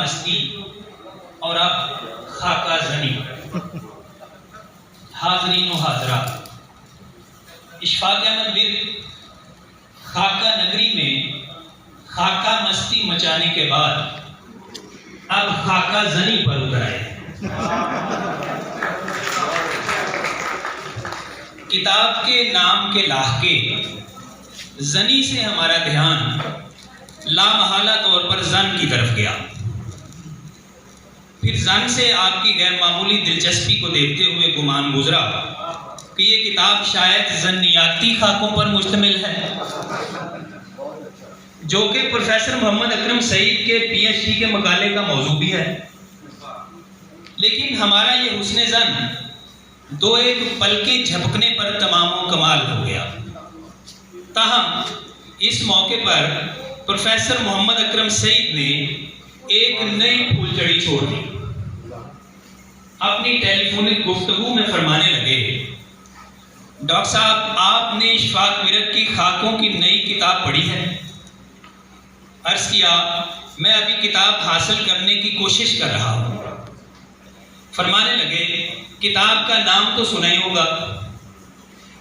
مستی اور اب خاکہ زنی۔ حاضرین و حاضرات، اشفاق احمد ورد خاکہ نگری میں خاکہ مستی مچانے کے بعد اب خاکہ زنی پر اتر آئے۔ کتاب کے نام کے لاحقے زنی سے ہمارا دھیان لامحالہ طور پر زن کی طرف گیا۔ پھر زن سے آپ کی غیر معمولی دلچسپی کو دیکھتے ہوئے گمان گزرا کہ یہ کتاب شاید زنیاتی خاکوں پر مشتمل ہے، جو کہ پروفیسر محمد اکرم سعید کے پی ایچ ڈی کے مقالے کا موضوع بھی ہے۔ لیکن ہمارا یہ حسن زن دو ایک پل کے جھپکنے پر تمام و کمال ہو گیا۔ تاہم اس موقع پر پروفیسر محمد اکرم سعید نے ایک نئی پھول چڑی چھوڑ دی۔ اپنی ٹیلی فونک گفتگو میں فرمانے لگے، ڈاکٹر صاحب آپ نے اشفاق ورد کی خاکوں کی نئی کتاب پڑھی ہے؟ عرض کیا میں ابھی کتاب حاصل کرنے کی کوشش کر رہا ہوں۔ فرمانے لگے کتاب کا نام تو سنا ہی ہوگا؟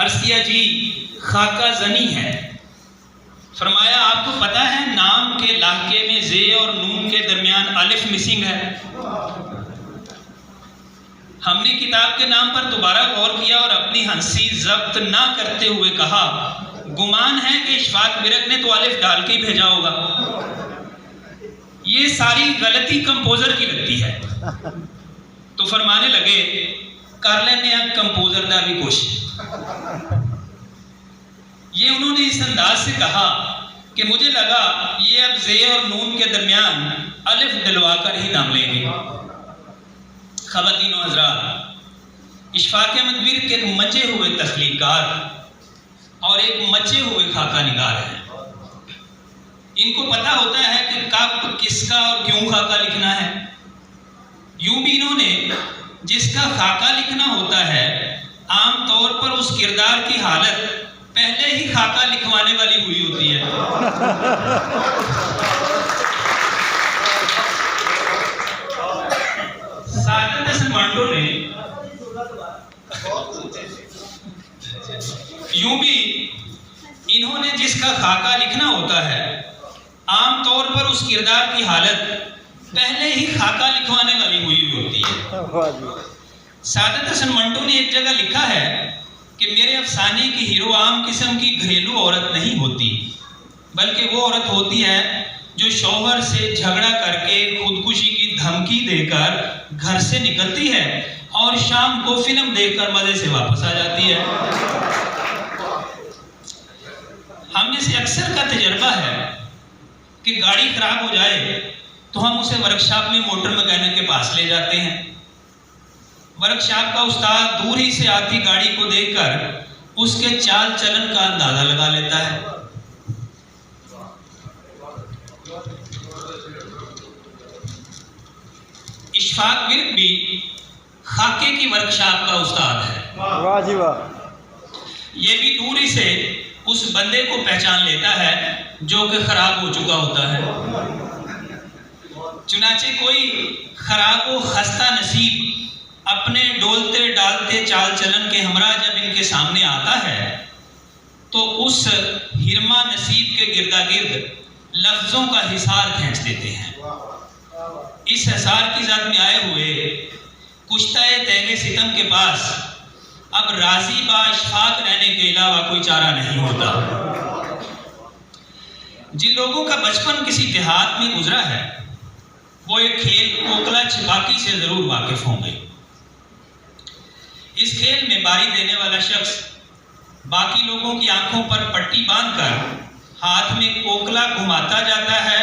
عرض کیا جی خاکہ زنی ہے۔ فرمایا آپ کو پتہ ہے نام کے لاحقے میں زے اور نون کے درمیان الف مسنگ ہے؟ ہم نے کتاب کے نام پر دوبارہ غور کیا اور اپنی ہنسی ضبط نہ کرتے ہوئے کہا گمان ہے کہ اشفاق ورد نے تو الف ڈال کے ہی بھیجا ہوگا، یہ ساری غلطی کمپوزر کی لگتی ہے۔ تو فرمانے لگے کر لینے اب کمپوزر دا بھی کوشش۔ یہ انہوں نے اس انداز سے کہا کہ مجھے لگا یہ اب زے اور نون کے درمیان الف ڈلوا کر ہی دم لیں گے۔ خواتین و حضرات، اشفاق احمد ورد ایک مچے ہوئے تخلیق کار اور ایک مچے ہوئے خاکہ نگار ہیں۔ ان کو پتہ ہوتا ہے کہ کب کس کا اور کیوں خاکہ لکھنا ہے۔ یوں بھی انہوں نے جس کا خاکہ لکھنا ہوتا ہے عام طور پر اس کردار کی حالت پہلے ہی خاکہ لکھوانے والی ہوئی ہوتی ہے۔ سعادت حسن مانٹو نے یوں بھی انہوں نے جس کا خاکہ لکھنا ہوتا ہے عام طور پر اس کردار کی حالت پہلے ہی خاکہ لکھوانے والی ہوئی ہوتی ہے۔ سعادت حسن منٹو نے ایک جگہ لکھا ہے کہ میرے افسانے کی ہیرو عام قسم کی گھریلو عورت نہیں ہوتی، بلکہ وہ عورت ہوتی ہے جو شوہر سے جھگڑا کر کے خودکشی کی دھمکی دے کر گھر سے نکلتی ہے اور شام کو فلم دیکھ کر مزے سے واپس آ جاتی ہے۔ ہم میں سے اکثر کا تجربہ ہے کہ گاڑی خراب ہو جائے تو ہم اسے ورکشاپ میں موٹر مکینک کے پاس لے جاتے ہیں۔ ورکشاپ کا استاد دور ہی سے آتی گاڑی کو دیکھ کر اس کے چال چلن کا اندازہ لگا لیتا ہے۔ اشفاق ورد بھی خاکے کی ورکشاپ کا استاد ہے۔ واہ جی واہ۔ یہ بھی دور ہی سے اس بندے کو پہچان لیتا ہے جو کہ خراب ہو چکا ہوتا ہے۔ چنانچہ کوئی خراب و خستہ نصیب اپنے ڈولتے ڈالتے چال چلن کے ہمراہ جب ان کے سامنے آتا ہے تو اس ہرما نصیب کے گردا گرد لفظوں کا حصار کھینچ دیتے ہیں۔ اس حصار کی ذات میں آئے ہوئے کشتہ تیغ ستم کے پاس اب راضی با اشفاق رہنے کے علاوہ کوئی چارہ نہیں ہوتا۔ جن لوگوں کا بچپن کسی دیہات میں گزرا ہے وہ ایک کھیل کوکلا چھپاکی سے ضرور واقف ہوں گے۔ اس کھیل میں باری دینے والا شخص باقی لوگوں کی آنکھوں پر پٹی باندھ کر ہاتھ میں کوکلا گھماتا جاتا ہے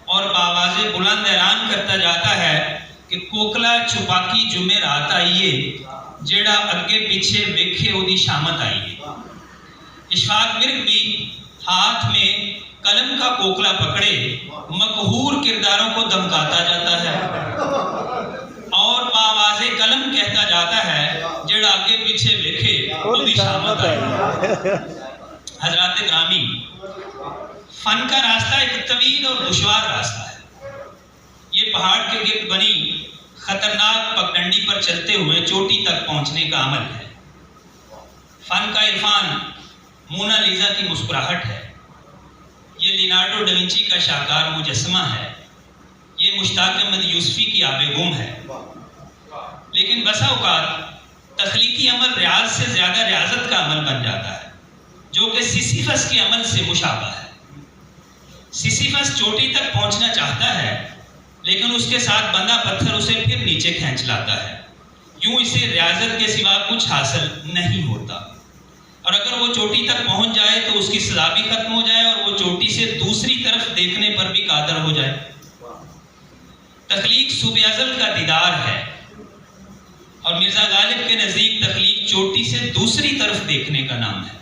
اور بآواز بلند اعلان کرتا جاتا ہے کہ کوکلا چھپاکی جمعے رات آئیے جیڑا اگے پیچھے ویکھے او دی شامت آئیے۔ اشفاق ورد بھی ہاتھ میں قلم کا کوکلا پکڑے مقہور کرداروں کو دمکاتا جاتا ہے اور بآواز قلم کہتا جاتا ہے جیڑا آگے پیچھے ویکھے او دی شامت آئیے۔ حضرات گرامی، فن کا راستہ ایک طویل اور دشوار راستہ ہے۔ یہ پہاڑ کے گرد بنی خطرناک پگڈنڈی پر چلتے ہوئے چوٹی تک پہنچنے کا عمل ہے۔ فن کا عرفان مونا لیزا کی مسکراہٹ ہے، یہ لینارڈو ڈاونچی کا شاہکار مجسمہ ہے، یہ مشتاق احمد یوسفی کی آب گم ہے۔ لیکن بسا اوقات تخلیقی عمل ریاض سے زیادہ ریاضت کا عمل بن جاتا ہے، جو کہ سیسیفس کے عمل سے مشابہ ہے۔ سیسیفس چوٹی تک پہنچنا چاہتا ہے، لیکن اس کے ساتھ بندھا پتھر اسے پھر نیچے کھینچ لاتا ہے۔ یوں اسے ریاضت کے سوا کچھ حاصل نہیں ہوتا، اور اگر وہ چوٹی تک پہنچ جائے تو اس کی سزا بھی ختم ہو جائے اور وہ چوٹی سے دوسری طرف دیکھنے پر بھی قادر ہو جائے۔ تخلیق صبح ازل کا دیدار ہے، اور مرزا غالب کے نزدیک تخلیق چوٹی سے دوسری طرف دیکھنے کا نام ہے۔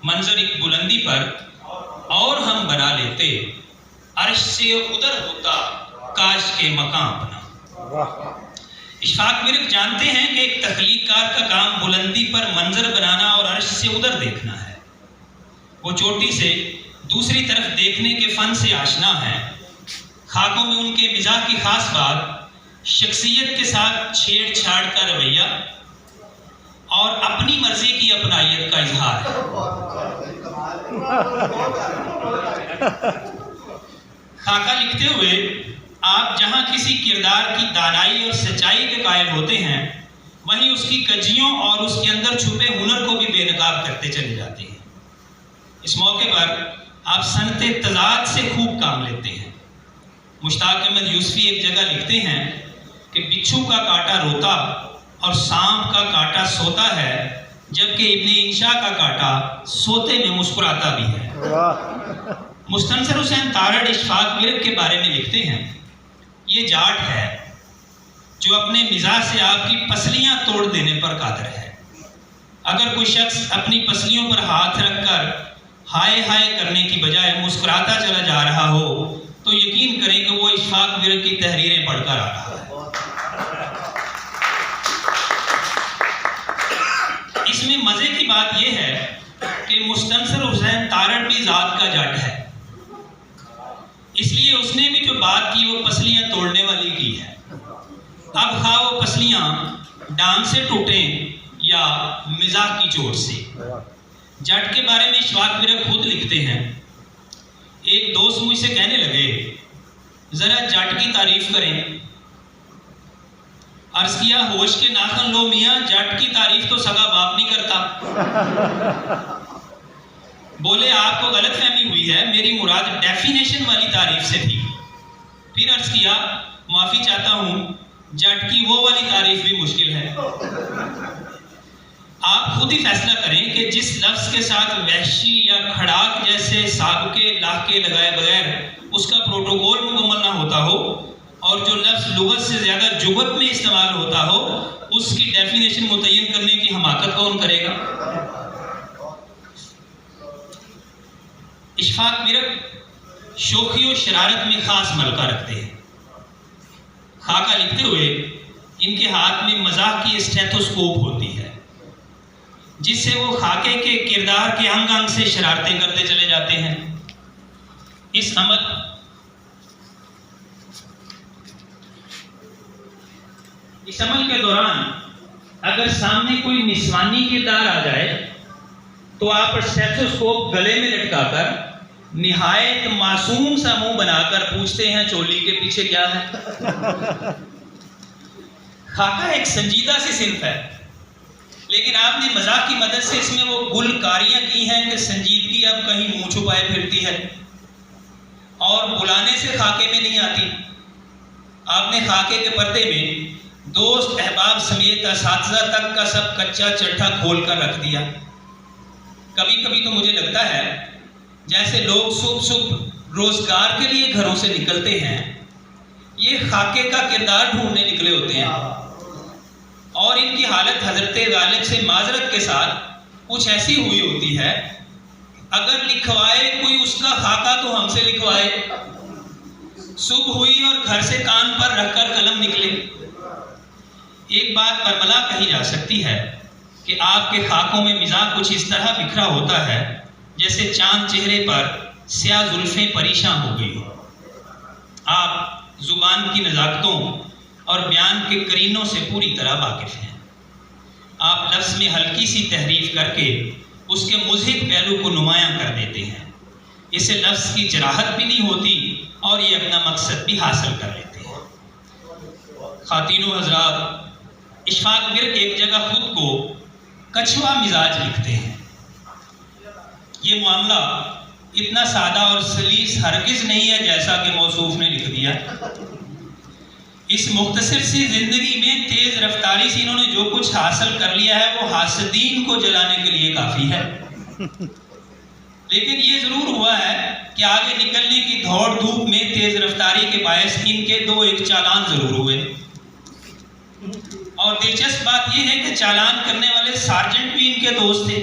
منظر ایک بلندی پر اور ہم بنا لیتے، عرش سے ادھر ہوتا کاش کے مقام اپنا۔ اشفاق ورق جانتے ہیں کہ ایک تخلیق کار کا کام بلندی پر منظر بنانا اور عرش سے ادھر دیکھنا ہے۔ وہ چوٹی سے دوسری طرف دیکھنے کے فن سے آشنا ہے۔ خاکوں میں ان کے مزاج کی خاص بات شخصیت کے ساتھ چھیڑ چھاڑ کا رویہ اور اپنی مرضی کی اپنائیت کا اظہار ہے۔ خاکہ لکھتے ہوئے آپ جہاں کسی کردار کی دانائی اور سچائی کے قائل ہوتے ہیں، وہیں اس کی کجیوں اور اس کے اندر چھپے ہنر کو بھی بے نقاب کرتے چلے جاتے ہیں۔ اس موقع پر آپ صنعت تضاد سے خوب کام لیتے ہیں۔ مشتاق احمد یوسفی ایک جگہ لکھتے ہیں کہ بچھو کا کاٹا روتا اور سانپ کا کاٹا سوتا ہے، جبکہ ابن انشا کا کاٹا سوتے میں مسکراتا بھی ہے۔ مستنصر حسین تارڑ اشفاق ورق کے بارے میں لکھتے ہیں، یہ جاٹ ہے جو اپنے مزاج سے آپ کی پسلیاں توڑ دینے پر قادر ہے۔ اگر کوئی شخص اپنی پسلیوں پر ہاتھ رکھ کر ہائے ہائے کرنے کی بجائے مسکراتا چلا جا رہا ہو تو یقین کریں کہ وہ اشفاق ورق کی تحریریں پڑھ کر آ رہا ہے۔ اس میں مزے کی بات یہ ہے کہ مستنصر حسین تارڑ بھی ذات کا جٹ ہے، اس لیے اس نے بھی جو بات کی وہ پسلیاں توڑنے والی کی ہے۔ اب خواہ وہ پسلیاں ڈانگ سے ٹوٹیں یا مزاح کی چوٹ سے۔ جٹ کے بارے میں اشفاق ورق خود لکھتے ہیں، ایک دوست مجھ سے کہنے لگے ذرا جٹ کی تعریف کریں۔ عرض کیا ہوش کے ناخن لو میاں، جٹ کی تعریف تو سگا باپ نہیں کرتا۔ بولے آپ کو غلط فہمی ہوئی ہے، میری مراد ڈیفینیشن والی تعریف سے تھی۔ پھر عرض کیا معافی چاہتا ہوں، جٹ کی وہ والی تعریف بھی مشکل ہے۔ آپ خود ہی فیصلہ کریں کہ جس لفظ کے ساتھ وحشی یا کھڑاک جیسے سابقے لاحقے لگائے بغیر اس کا پروٹوکول مکمل نہ ہوتا ہو، اور جو لفظ لغت سے زیادہ جغت میں استعمال ہوتا ہو، اس کی ڈیفینیشن متعین کرنے کی حماقت کون کرے گا؟ اشفاق ورق شوخی و شرارت میں خاص ملکہ رکھتے ہیں۔ خاکہ لکھتے ہوئے ان کے ہاتھ میں مزاح کی اسٹیتھوسکوپ ہوتی ہے، جس سے وہ خاکے کے کردار کے انگ انگ سے شرارتیں کرتے چلے جاتے ہیں۔ اس عمل کے دوران اگر سامنے کوئی نسوانی کردار آ جائے تو آپ اسٹیتھوسکوپ گلے میں لٹکا کر نہایت معصوم سا منہ بنا کر پوچھتے ہیں چولی کے پیچھے کیا ہے۔ خاکہ ایک سنجیدہ سی صنف ہے، لیکن آپ نے مزاح کی مدد سے اس میں وہ گلکاریاں کی ہیں کہ سنجیدگی اب کہیں منہ چھپائے پھرتی ہے اور بلانے سے خاکے میں نہیں آتی۔ آپ نے خاکے کے پردے میں دوست احباب سمیت اساتذہ تک کا سب کچا چٹھا کھول کر رکھ دیا۔ کبھی کبھی تو مجھے لگتا ہے جیسے لوگ صبح صبح روزگار کے لیے گھروں سے نکلتے ہیں، یہ خاکے کا کردار ڈھونڈنے نکلے ہوتے ہیں، اور ان کی حالت حضرت غالب سے معذرت کے ساتھ کچھ ایسی ہوئی ہوتی ہے، اگر لکھوائے کوئی اس کا خاکہ تو ہم سے لکھوائے۔ صبح ہوئی اور گھر سے کان پر رکھ کر قلم نکلے۔ ایک بات برملا کہی جا سکتی ہے کہ آپ کے خاکوں میں مزاح کچھ اس طرح بکھرا ہوتا ہے جیسے چاند چہرے پر سیاہ زلفیں پریشاں ہو گئی ہو۔ آپ زبان کی نزاکتوں اور بیان کے قرینوں سے پوری طرح واقف ہیں۔ آپ لفظ میں ہلکی سی تحریف کر کے اس کے مضحک پہلو کو نمایاں کر دیتے ہیں۔ اسے لفظ کی جراحت بھی نہیں ہوتی اور یہ اپنا مقصد بھی حاصل کر لیتے ہیں۔ خواتین و حضرات، اشفاق ورک ایک جگہ خود کو کچھوا مزاج لکھتے ہیں۔ یہ معاملہ اتنا سادہ اور سلیس ہرگز نہیں ہے جیسا کہ موصوف نے لکھ دیا۔ اس مختصر سی زندگی میں تیز رفتاری سے انہوں نے جو کچھ حاصل کر لیا ہے وہ حاسدین کو جلانے کے لیے کافی ہے۔ لیکن یہ ضرور ہوا ہے کہ آگے نکلنے کی دوڑ دھوپ میں تیز رفتاری کے باعث ان کے دو ایک چالان ضرور ہوئے، اور دلچسپ بات یہ ہے کہ چالان کرنے والے سارجنٹ بھی ان کے دوست تھے۔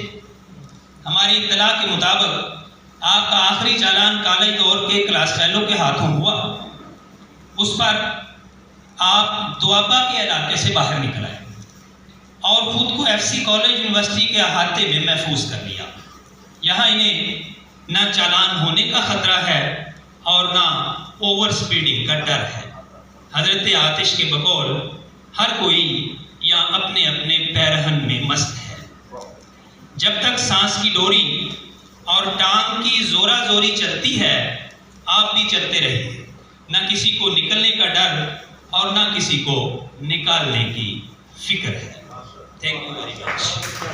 ہماری اطلاع کے مطابق آپ کا آخری چالان کالج دور کے کلاس فیلو کے ہاتھوں ہوا۔ اس پر آپ دوابہ کے علاقے سے باہر نکل آئے اور خود کو ایف سی کالج یونیورسٹی کے احاطے میں محفوظ کر لیا۔ یہاں انہیں نہ چالان ہونے کا خطرہ ہے اور نہ اوور سپیڈنگ کا ڈر ہے۔ حضرت آتش کے بقول ہر کوئی یا اپنے اپنے پیرہن میں مست ہے۔ جب تک سانس کی ڈوری اور ٹانگ کی زورا زوری چلتی ہے، آپ بھی چلتے رہیے۔ نہ کسی کو نکلنے کا ڈر اور نہ کسی کو نکالنے کی فکر ہے۔ Thank you very much.